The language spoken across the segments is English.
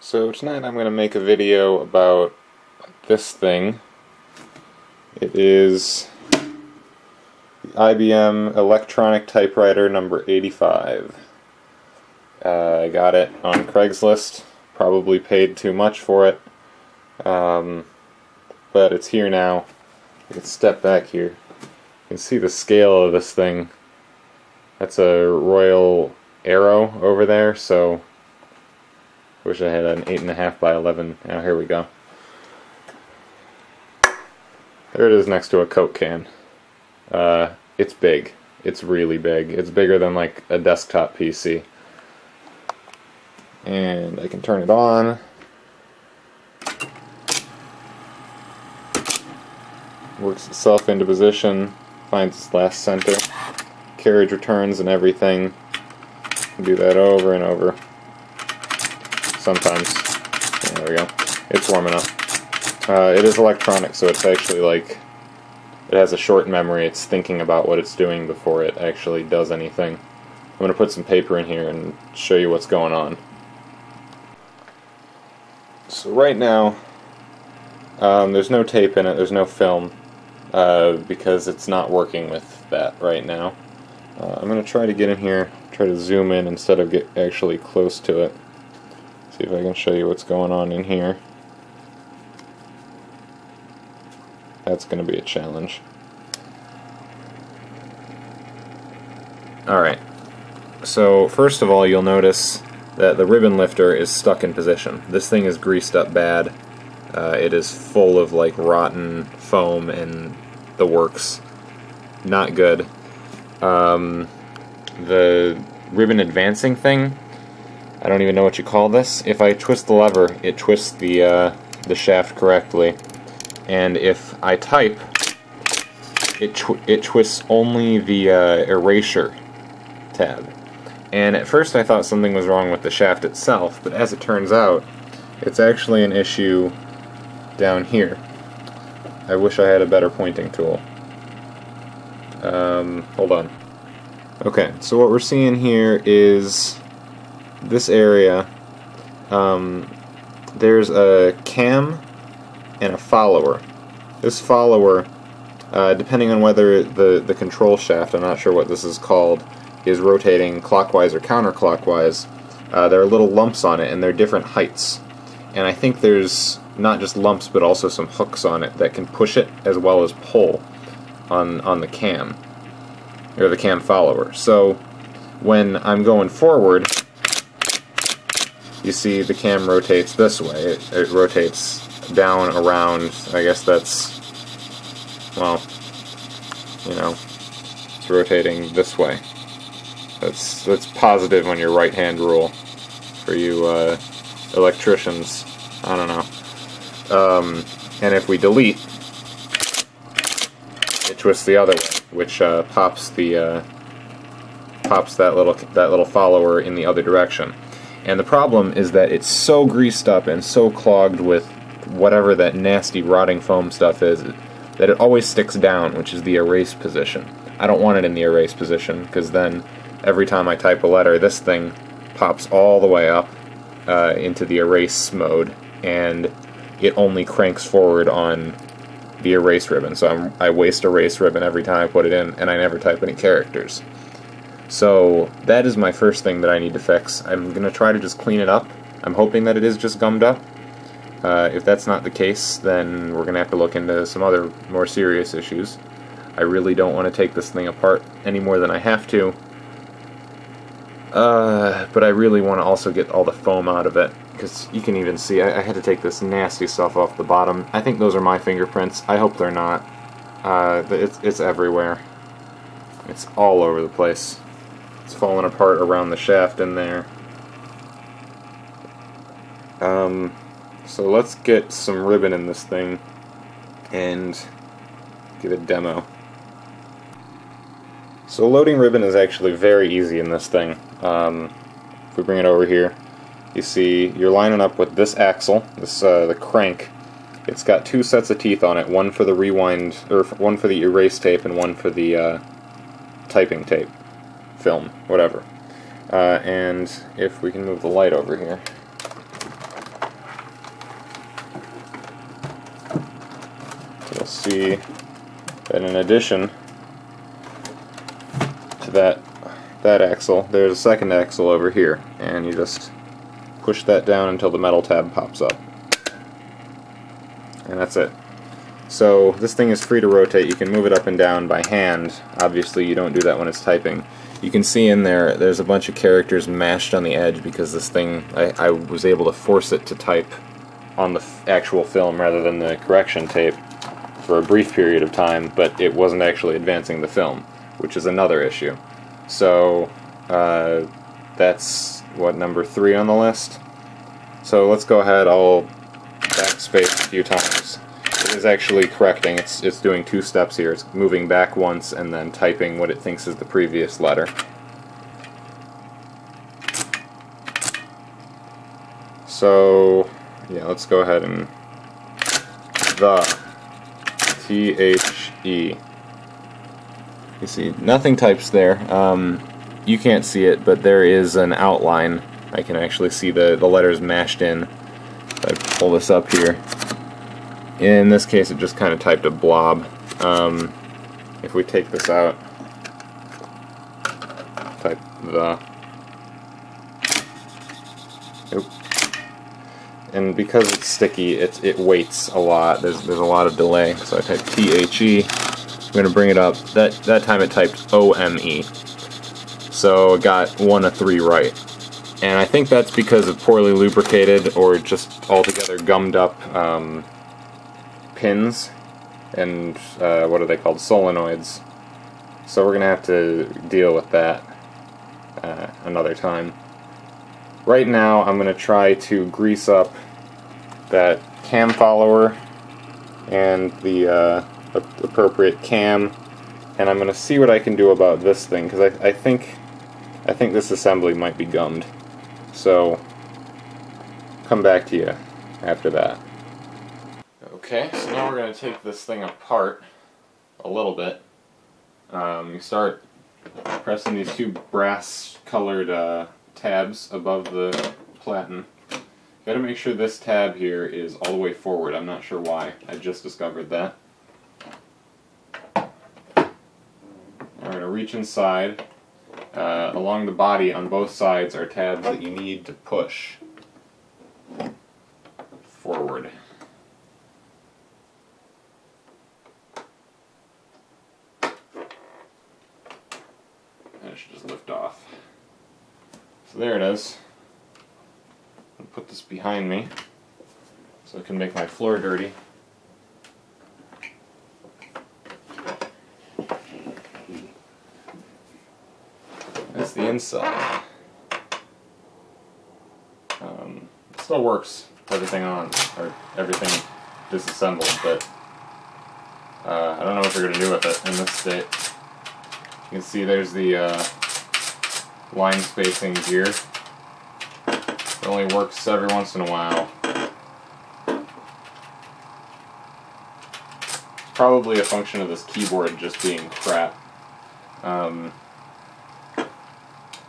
So tonight I'm going to make a video about this thing. It is the IBM Electronic Typewriter number 85. I got it on Craigslist, probably paid too much for it, but it's here now. I can step back here. You can see the scale of this thing. That's a Royal Arrow over there, so I wish I had an 8.5 by 11. Now here we go. There it is next to a Coke can. It's big. It's really big. It's bigger than like a desktop PC. And I can turn it on. Works itself into position. Finds its last center. Carriage returns and everything. Do that over and over. Sometimes. There we go. It's warming up. It is electronic, so it's actually like, it has a short memory. It's thinking about what it's doing before it actually does anything. I'm going to put some paper in here and show you what's going on. So right now, there's no tape in it, there's no film, because it's not working with that right now. I'm going to try to get in here, try to zoom in instead of get actually close to it. See if I can show you what's going on in here. That's going to be a challenge. Alright, so first of all you'll notice that the ribbon lifter is stuck in position. This thing is greased up bad. It is full of like rotten foam and the works. Not good. The ribbon advancing thing, I don't even know what you call this. If I twist the lever, it twists the shaft correctly. And if I type, it twists only the erasure tab. And at first I thought something was wrong with the shaft itself, but as it turns out, it's actually an issue down here. I wish I had a better pointing tool. Hold on. Okay, so what we're seeing here is this area. There's a cam and a follower. This follower, depending on whether the control shaft, I'm not sure what this is called, is rotating clockwise or counterclockwise, there are little lumps on it and they're different heights. And I think there's not just lumps but also some hooks on it that can push it as well as pull on the cam, or the cam follower. So when I'm going forward, you see the cam rotates this way. It rotates down, around. I guess that's, well, you know, it's rotating this way. That's positive on your right hand rule for you electricians. I don't know. And if we delete, it twists the other way, which pops that little follower in the other direction. And the problem is that it's so greased up and so clogged with whatever that nasty rotting foam stuff is that it always sticks down, which is the erase position. I don't want it in the erase position, because then every time I type a letter, this thing pops all the way up into the erase mode, and it only cranks forward on the erase ribbon. So I waste erase ribbon every time I put it in, and I never type any characters. So that is my first thing that I need to fix. I'm going to try to just clean it up. I'm hoping that it is just gummed up. If that's not the case, then we're going to have to look into some other more serious issues. I really don't want to take this thing apart any more than I have to. But I really want to also get all the foam out of it, because you can even see I had to take this nasty stuff off the bottom. I think those are my fingerprints. I hope they're not. It's everywhere. It's all over the place. It's falling apart around the shaft in there. So let's get some ribbon in this thing and get a demo. So loading ribbon is actually very easy in this thing. If we bring it over here, you see you're lining up with this axle, the crank. It's got two sets of teeth on it, one for the rewind, or one for the erase tape and one for the typing tape, film, whatever. And if we can move the light over here. see that in addition to that axle, there's a second axle over here, and you just push that down until the metal tab pops up. And that's it. So this thing is free to rotate. You can move it up and down by hand. Obviously you don't do that when it's typing. You can see in there's a bunch of characters mashed on the edge because this thing, I was able to force it to type on the actual film rather than the correction tape for a brief period of time, but it wasn't actually advancing the film, which is another issue. So that's what, number 3 on the list. So let's go ahead, I'll backspace a few times. It is actually correcting, it's doing 2 steps here. It's moving back once and then typing what it thinks is the previous letter. So yeah, let's go ahead and the T-H-E. You see, nothing types there. You can't see it, but there is an outline. I can actually see the letters mashed in. If I pull this up here. In this case, it just kind of typed a blob. If we take this out, type the. Oop. And because it's sticky, it waits a lot. There's a lot of delay. So I type T-H-E. I'm going to bring it up. That time it typed O-M-E. So it got 1 of 3 right. And I think that's because of poorly lubricated or just altogether gummed up pins and what are they called? Solenoids. So we're going to have to deal with that another time. Right now I'm going to try to grease up that cam follower and the appropriate cam, and I'm going to see what I can do about this thing, because I think this assembly might be gummed. So come back to you after that. Okay, so now we're going to take this thing apart a little bit. You start pressing these 2 brass colored tabs above the platen. You got to make sure this tab here is all the way forward. I'm not sure why. I just discovered that. We're going to reach inside. Along the body on both sides are tabs that you need to push forward. And it should just lift off. So there it is. I'll put this behind me so I can make my floor dirty. That's the inside. It still works, everything on, or everything disassembled, but I don't know what they're going to do with it in this state. You can see there's the line spacing here. It only works every once in a while. It's probably a function of this keyboard just being crap.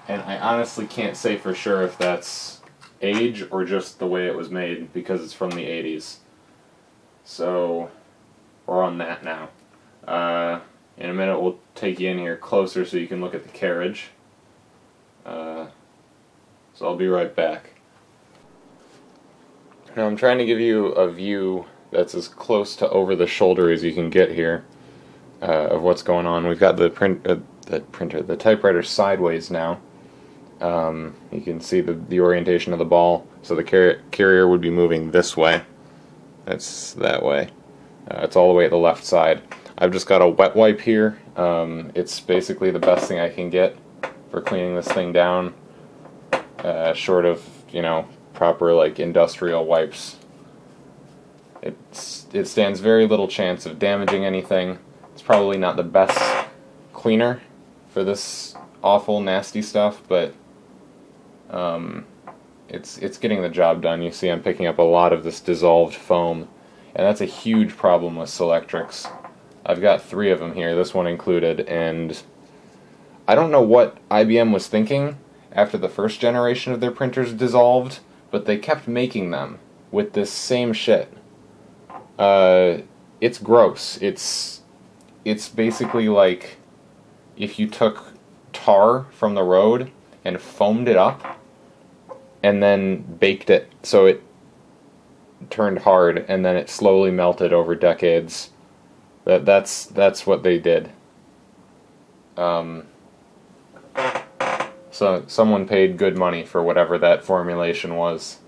And I honestly can't say for sure if that's age or just the way it was made, because it's from the 80s. So we're on that now. In a minute we'll take you in here closer so you can look at the carriage. So I'll be right back. Now I'm trying to give you a view that's as close to over the shoulder as you can get here of what's going on. We've got the typewriter sideways now. You can see the orientation of the ball, so the carrier would be moving this way. That's that way. It's all the way at the left side. I've just got a wet wipe here. It's basically the best thing I can get for cleaning this thing down, short of, you know, proper like industrial wipes. It stands very little chance of damaging anything. It's probably not the best cleaner for this awful nasty stuff, but it's getting the job done. You see I'm picking up a lot of this dissolved foam, and that's a huge problem with Selectrics. I've got 3 of them here, this one included, and I don't know what IBM was thinking after the first generation of their printers dissolved, but they kept making them with this same shit. it's gross. It's basically like if you took tar from the road and foamed it up and then baked it so it turned hard, and then it slowly melted over decades. That's what they did. So someone paid good money for whatever that formulation was,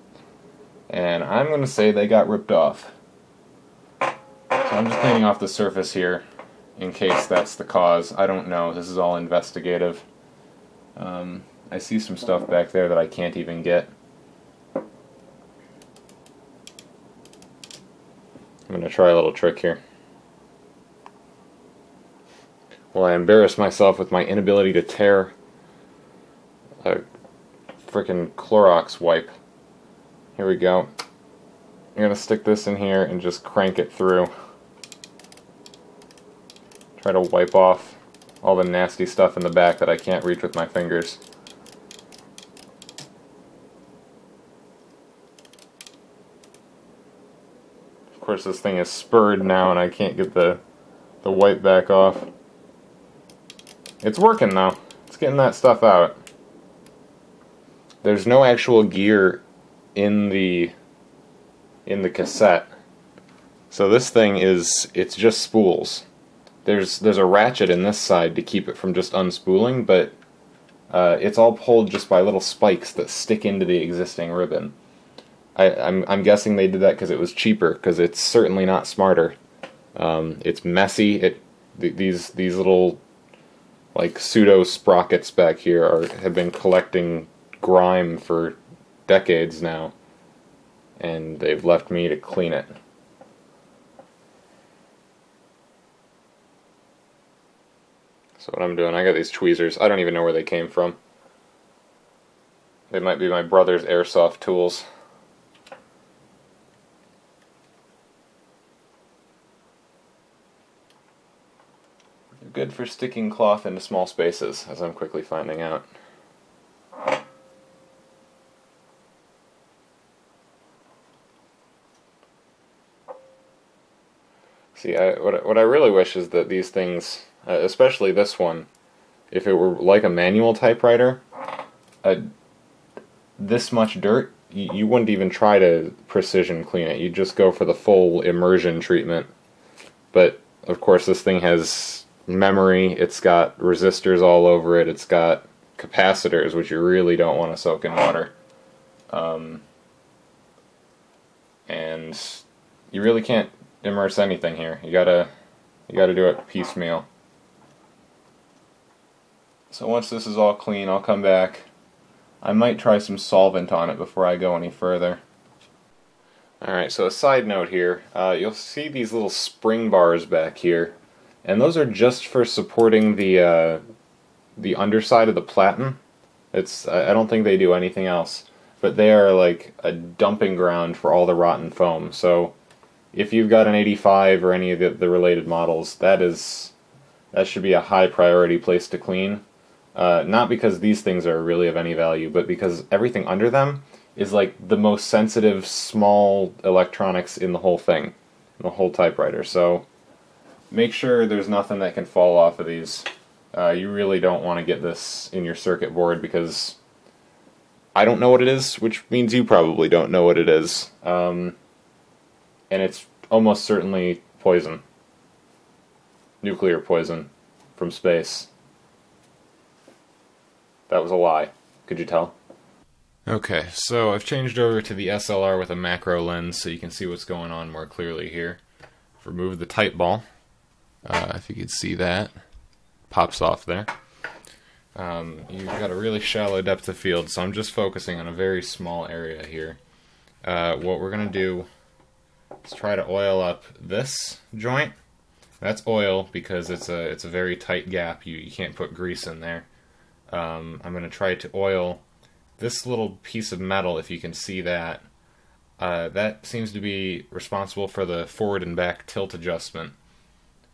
and I'm going to say they got ripped off. So I'm just cleaning off the surface here in case that's the cause. I don't know. This is all investigative. I see some stuff back there that I can't even get. I'm going to try a little trick here. Well, I embarrass myself with my inability to tear a frickin' Clorox wipe. Here we go. I'm going to stick this in here and just crank it through. Try to wipe off all the nasty stuff in the back that I can't reach with my fingers. Of course, this thing is spurred now and I can't get the wipe back off. It's working though. It's getting that stuff out. There's no actual gear in the cassette. So this thing it's just spools. There's a ratchet in this side to keep it from just unspooling, but it's all pulled just by little spikes that stick into the existing ribbon. I'm guessing they did that because it was cheaper, because it's certainly not smarter. It's messy. These little like pseudo sprockets back here have been collecting grime for decades now, and they've left me to clean it. So what I'm doing, I got these tweezers. I don't even know where they came from. They might be my brother's airsoft tools. They're good for sticking cloth into small spaces, as I'm quickly finding out. See, what I really wish is that these things, especially this one, if it were like a manual typewriter, this much dirt, you wouldn't even try to precision clean it. You'd just go for the full immersion treatment. But, of course, this thing has memory, it's got resistors all over it, it's got capacitors, which you really don't want to soak in water. And you really can't immerse anything here. You gotta do it piecemeal. So once this is all clean, I'll come back. I might try some solvent on it before I go any further. Alright, so a side note here, you'll see these little spring bars back here, and those are just for supporting the underside of the platen. I don't think they do anything else, but they are like a dumping ground for all the rotten foam. So if you've got an 85 or any of the related models, that should be a high priority place to clean. Not because these things are really of any value, but because everything under them is like the most sensitive small electronics in the whole thing, in the whole typewriter. So make sure there's nothing that can fall off of these. You really don't want to get this in your circuit board, because I don't know what it is, which means you probably don't know what it is. And it's almost certainly poison. Nuclear poison from space. That was a lie. Could you tell? Okay, so I've changed over to the SLR with a macro lens so you can see what's going on more clearly here. Remove the type ball. If you could see that. Pops off there. You've got a really shallow depth of field, so I'm just focusing on a very small area here. What we're going to do is try to oil up this joint. That's oil because it's a very tight gap. You can't put grease in there. I'm going to try to oil this little piece of metal, if you can see that. That seems to be responsible for the forward and back tilt adjustment.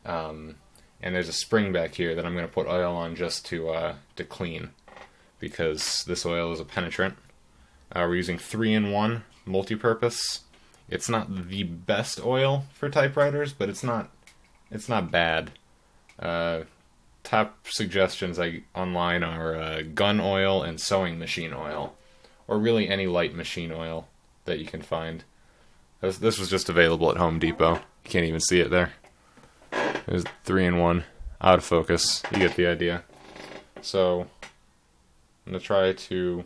And there's a spring back here that I'm going to put oil on just to clean, because this oil is a penetrant. We're using 3-in-1 multi-purpose, It's not the best oil for typewriters, but it's not bad. Top suggestions online are gun oil and sewing machine oil, or really any light machine oil that you can find. This was just available at Home Depot. You can't even see it there. There's 3-in-1, out of focus. You get the idea. So I'm going to try to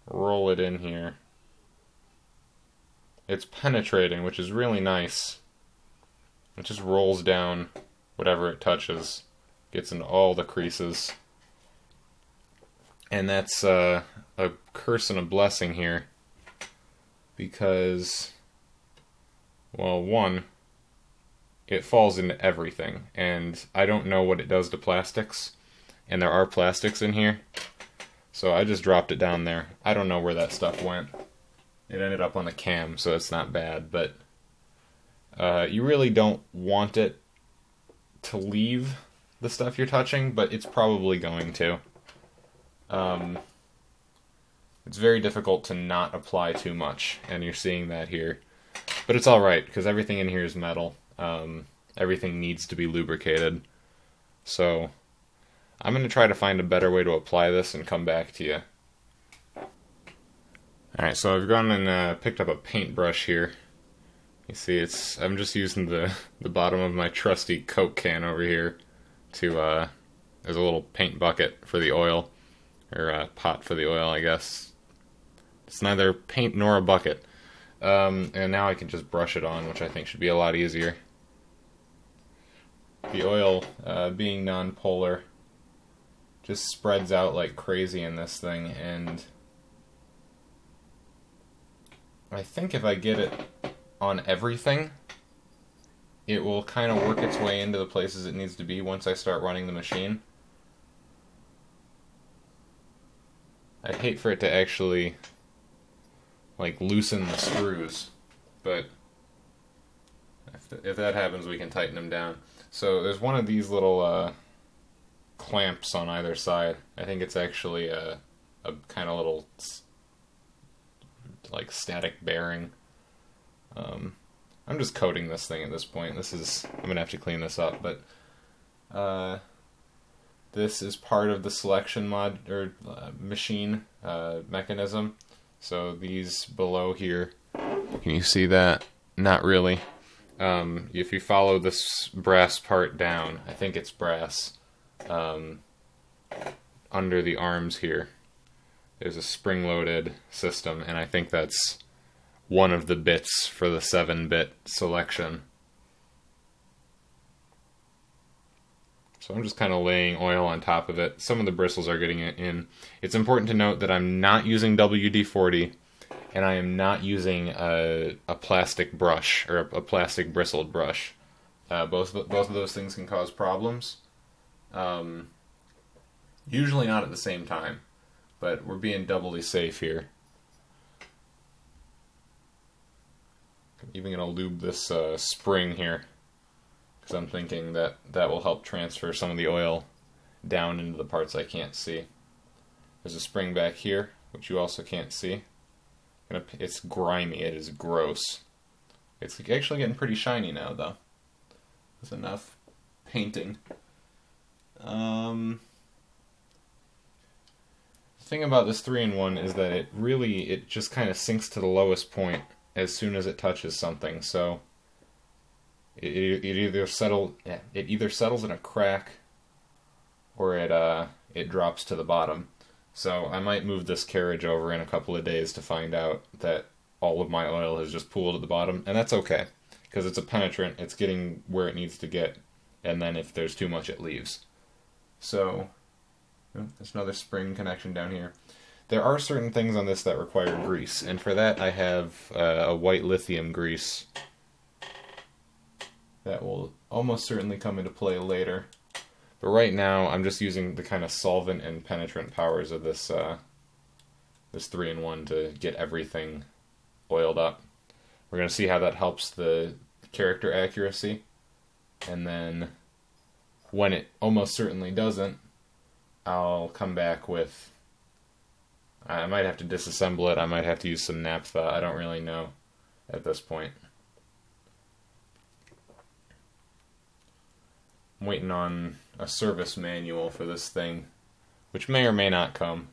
roll it in here. It's penetrating, which is really nice. It just rolls down whatever it touches, gets into all the creases. And that's a curse and a blessing here, because, well, one, it falls into everything, and I don't know what it does to plastics, and there are plastics in here, so I just dropped it down there. I don't know where that stuff went. It ended up on the cam, so it's not bad, but you really don't want it to leave the stuff you're touching, but it's probably going to. It's very difficult to not apply too much, and you're seeing that here. But it's alright, because everything in here is metal. Everything needs to be lubricated. So I'm going to try to find a better way to apply this and come back to you. Alright, so I've gone and picked up a paintbrush here. You see, I'm just using the bottom of my trusty Coke can over here to, there's a little paint bucket for the oil, or pot for the oil, I guess. It's neither paint nor a bucket. And now I can just brush it on, which I think should be a lot easier. The oil, being non-polar, just spreads out like crazy in this thing, and I think if I get it on everything, it will kind of work its way into the places it needs to be once I start running the machine. I'd hate for it to actually like loosen the screws, but if that happens, we can tighten them down. So there's one of these little clamps on either side. I think it's actually a kind of little like static bearing. I'm just coating this thing at this point. I'm gonna have to clean this up, but this is part of the selection machine mechanism. So these below here, can you see that? Not really. If you follow this brass part down, I think it's brass, under the arms here, there's a spring-loaded system, and I think that's one of the bits for the 7-bit selection. So I'm just kind of laying oil on top of it. Some of the bristles are getting it in. It's important to note that I'm not using WD-40, and I am not using a plastic brush, or a plastic bristled brush. Both of those things can cause problems. Usually not at the same time, but we're being doubly safe here. I'm even going to lube this spring here, because I'm thinking that will help transfer some of the oil down into the parts I can't see. There's a spring back here, which you also can't see. It's grimy, it is gross. It's actually getting pretty shiny now, though, with enough painting. The thing about this 3-in-1 is that it just kind of sinks to the lowest point as soon as it touches something, so it either settles in a crack, or it drops to the bottom. So I might move this carriage over in a couple of days to find out that all of my oil has just pooled at the bottom, and that's okay, because it's a penetrant, it's getting where it needs to get, and then if there's too much it leaves. So there's another spring connection down here. There are certain things on this that require grease, and for that I have a white lithium grease that will almost certainly come into play later. But right now I'm just using the kind of solvent and penetrant powers of this 3-in-1 to get everything oiled up. We're going to see how that helps the character accuracy, and then when it almost certainly doesn't, I'll come back with, I might have to disassemble it, I might have to use some naphtha, I don't really know. at this point. I'm waiting on a service manual for this thing, which may or may not come.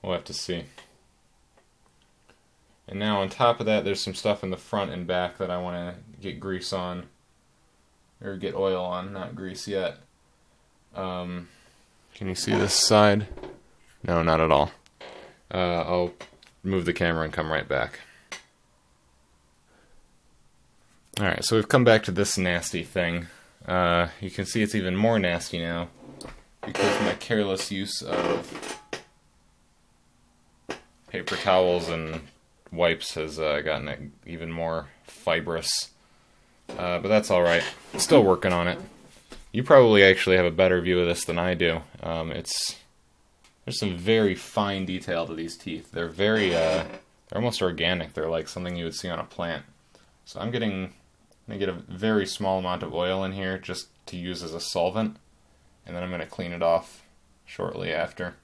We'll have to see. And now on top of that, there's some stuff in the front and back that I want to get grease on. Or get oil on, not grease yet. Can you see this side? No, not at all. I'll move the camera and come right back. Alright, so we've come back to this nasty thing. You can see it's even more nasty now because my careless use of paper towels and wipes has gotten it even more fibrous. But that's alright. Still working on it. You probably actually have a better view of this than I do. There's some very fine detail to these teeth. They're they're almost organic. They're like something you would see on a plant. So I'm gonna get a very small amount of oil in here just to use as a solvent, and then I'm gonna clean it off shortly after.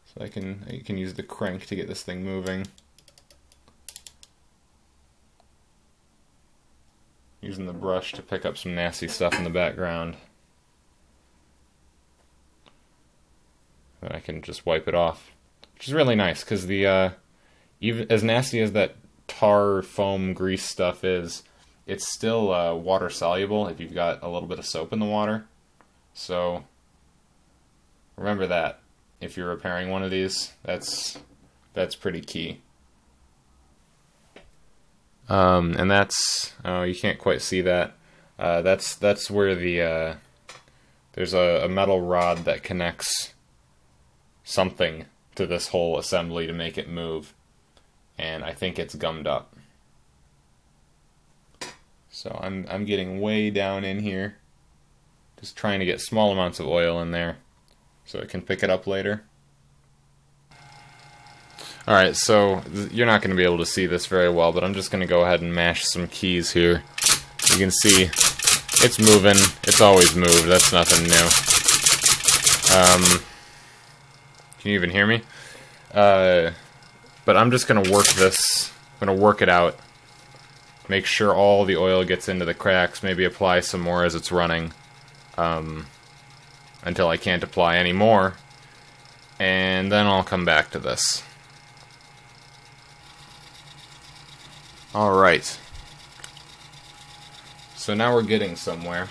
So I can use the crank to get this thing moving. Using the brush to pick up some nasty stuff in the background. Then I can just wipe it off, which is really nice because the even as nasty as that tar foam grease stuff is, it's still water soluble if you've got a little bit of soap in the water. So remember that if you're repairing one of these, that's pretty key. And that's, oh, you can't quite see that. That's where the there's a metal rod that connects something to this whole assembly to make it move, and I think it's gummed up. So I'm getting way down in here, just trying to get small amounts of oil in there so it can pick it up later. Alright, so you're not going to be able to see this very well, but I'm just going to go ahead and mash some keys here. You can see it's moving. It's always moved. That's nothing new. Can you even hear me? But I'm just going to work this. I'm going to work it out. Make sure all the oil gets into the cracks. Maybe apply some more as it's running. Until I can't apply any more. And then I'll come back to this. Alright. So now we're getting somewhere.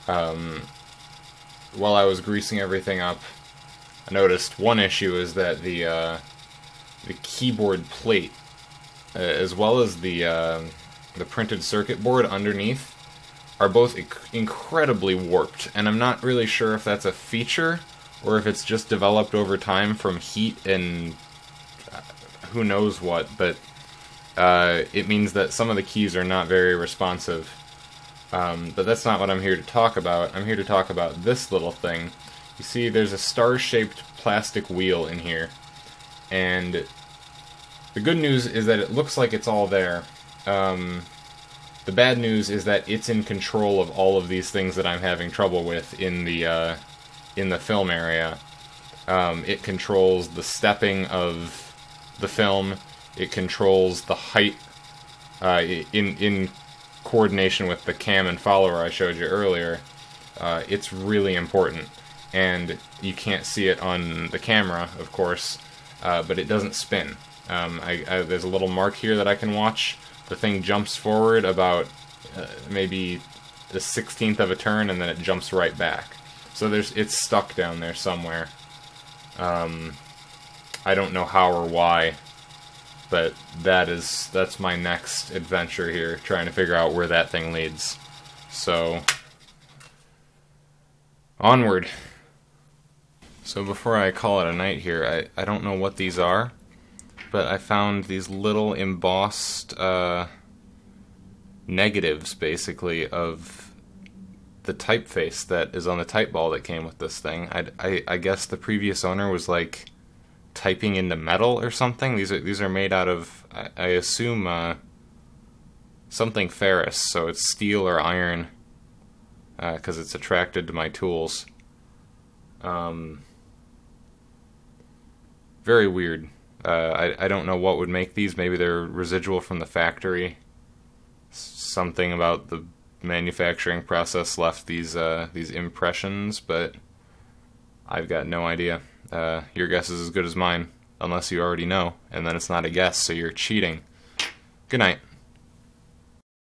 While I was greasing everything up, I noticed one issue is that the keyboard plate, as well as the printed circuit board underneath, are both incredibly warped, and I'm not really sure if that's a feature or if it's just developed over time from heat and who knows what, but it means that some of the keys are not very responsive. But that's not what I'm here to talk about. I'm here to talk about this little thing. You see, there's a star-shaped plastic wheel in here, and the good news is that it looks like it's all there. The bad news is that it's in control of all of these things that I'm having trouble with in the film area. It controls the stepping of the film. It controls the height in coordination with the cam and follower I showed you earlier. It's really important, and you can't see it on the camera, of course, but it doesn't spin. There's a little mark here that I can watch. The thing jumps forward about maybe the 16th of a turn, and then it jumps right back. So it's stuck down there somewhere. I don't know how or why, but that's my next adventure here, trying to figure out where that thing leads. So, onward. So before I call it a night here, I don't know what these are, but I found these little embossed negatives, basically, of the typeface that is on the type ball that came with this thing. I guess the previous owner was like typing into metal or something. These are made out of, I assume, something ferrous, so it's steel or iron, because it's attracted to my tools. Very weird. I don't know what would make these. Maybe they're residual from the factory. Something about the manufacturing process left these impressions, but I've got no idea. Your guess is as good as mine, unless you already know, and then it's not a guess, so you're cheating. Good night.